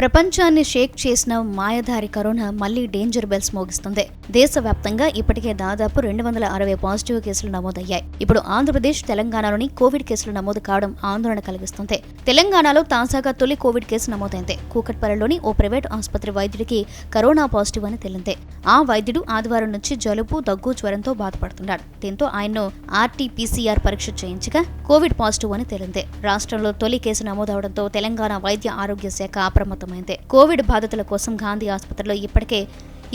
ప్రపంచాన్ని షేక్ చేసిన మాయదారి కరోనా మళ్లీ డేంజర్ బెల్స్ మోగిస్తుంది. దేశవ్యాప్తంగా ఇప్పటికే దాదాపు 260 పాజిటివ్ కేసులు నమోదయ్యాయి. ఇప్పుడు ఆంధ్రప్రదేశ్, తెలంగాణలోని కోవిడ్ కేసులు నమోదు కావడం ఆందోళన కలిగిస్తుంది. తెలంగాణలో తాజాగా తొలి కోవిడ్ కేసు నమోదైంది. కూకట్పల్లిలోని ఓ ప్రైవేట్ ఆసుపత్రి వైద్యుడికి కరోనా పాజిటివ్ అని తేలింది. ఆ వైద్యుడు ఆదివారం నుంచి జలుబు, దగ్గు, జ్వరంతో బాధపడుతున్నాడు. దీంతో ఆయన్ను RT-PCR పరీక్ష చేయించగా కోవిడ్ పాజిటివ్ అని తేలింది. రాష్ట్రంలో తొలి కేసు నమోదవడంతో తెలంగాణ వైద్య ఆరోగ్య శాఖ అప్రమత్తమైంది. కోవిడ్ బాధితుల కోసం గాంధీ ఆసుపత్రిలో ఇప్పటికే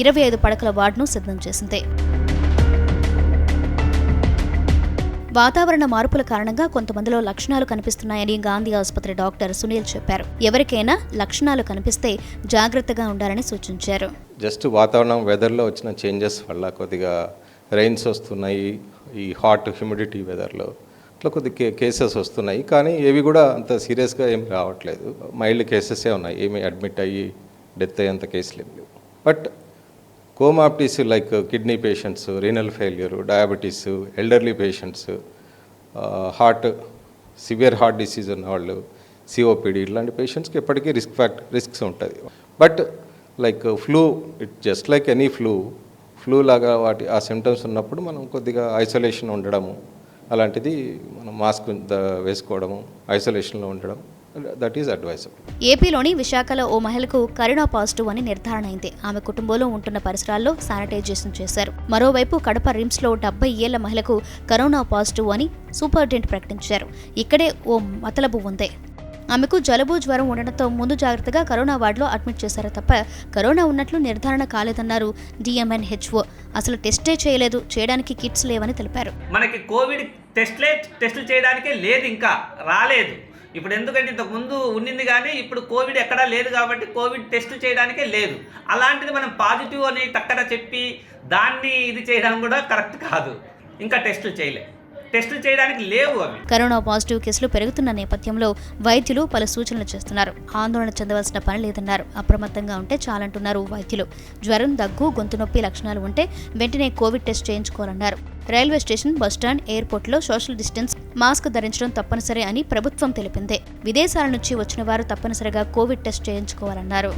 25 పడకల వార్డును సిద్ధం చేసింది. వాతావరణ మార్పుల కారణంగా కొంతమందిలో లక్షణాలు కనిపిస్తున్నాయని గాంధీ ఆసుపత్రి డాక్టర్ సునీల్ చెప్పారు. ఎవరికైనా లక్షణాలు కనిపిస్తే జాగ్రత్తగా ఉండాలని సూచించారు. జస్ట్ వాతావరణం వెదర్లో వచ్చిన చేంజెస్ వల్ల కొద్దిగా రెయిన్స్ వస్తున్నాయి. ఈ హాట్ హ్యూమిడిటీ వెదర్లో ఇట్లా కొద్ది కేసెస్ వస్తున్నాయి. కానీ ఏవి కూడా అంత సీరియస్గా ఏమి రావట్లేదు. మైల్డ్ కేసెసే ఉన్నాయి. ఏమి అడ్మిట్ అయ్యి డెత్ అయ్యేంత కేసులు ఏమి లేవు. But comorbidities like kidney patients, renal failure, diabetes, elderly patients, severe heart disease ఉన్న వాళ్ళు, COPD ఇట్లాంటి పేషెంట్స్కి ఎప్పటికీ రిస్క్స్ ఉంటుంది. But like flu, it just like any flu లాగా ఆ సిమ్టమ్స్ ఉన్నప్పుడు మనం కొద్దిగా ఐసోలేషన్ ఉండడము, అలాంటిది మనం మాస్క్ వేసుకోవడము, ఐసోలేషన్లో ఉండడం, దట్ ఈస్ అడ్వైజబుల్. ఏపీలోని విశాఖలో ఓ మహిళకు కరోనా పాజిటివ్ అని నిర్ధారణ అయింది. ఆమె కుటుంబంలో ఉంటున్న పరిసరాల్లో శానిటైజేషన్ చేశారు. మరోవైపు కడప రిమ్స్లో 70 ఏళ్ల మహిళకు కరోనా పాజిటివ్ అని సూపరింటెండెంట్ ప్రకటించారు. ఇక్కడే ఓ మతలబు ఉంది. ఆమెకు జలుబు, జ్వరం ఉండడంతో ముందు జాగ్రత్తగా కరోనా వార్డులో అడ్మిట్ చేశారు తప్ప కరోనా ఉన్నట్లు నిర్ధారణ కాలేదన్నారు DMNHO. అసలు టెస్టే చేయడానికి కిట్స్ లేవని తెలిపారు. మనకి కోవిడ్ టెస్టులు చేయడానికే లేదు, ఇంకా రాలేదు. ఇప్పుడు ఎందుకంటే ఇంతకు ముందు ఉన్నింది కానీ ఇప్పుడు కోవిడ్ ఎక్కడా లేదు కాబట్టి కోవిడ్ టెస్టులు చేయడానికే లేదు. అలాంటిది మనం పాజిటివ్ అని టక్కన చెప్పి దాన్ని ఇది చేయడం కూడా కరెక్ట్ కాదు. ఇంకా టెస్టులు చేయడానికి లేవు అవి. కరోనా పాజిటివ్ కేసులు పెరుగుతున్న నేపథ్యంలో వైద్యులు పలు సూచనలు చేస్తున్నారు. ఆందోళన చెందవలసిన పని లేదన్నారు. అప్రమత్తంగా ఉంటే చాలంటున్నారు వైద్యులు. జ్వరం, దగ్గు, గొంతు నొప్పి లక్షణాలు ఉంటే వెంటనే కోవిడ్ టెస్ట్ చేయించుకోవాలన్నారు. రైల్వే స్టేషన్, బస్టాండ్, ఎయిర్పోర్ట్లో సోషల్ డిస్టెన్స్, మాస్క్ ధరించడం తప్పనిసరి అని ప్రభుత్వం తెలిపింది. విదేశాల నుంచి వచ్చిన వారు తప్పనిసరిగా కోవిడ్ టెస్ట్ చేయించుకోవాలన్నారు.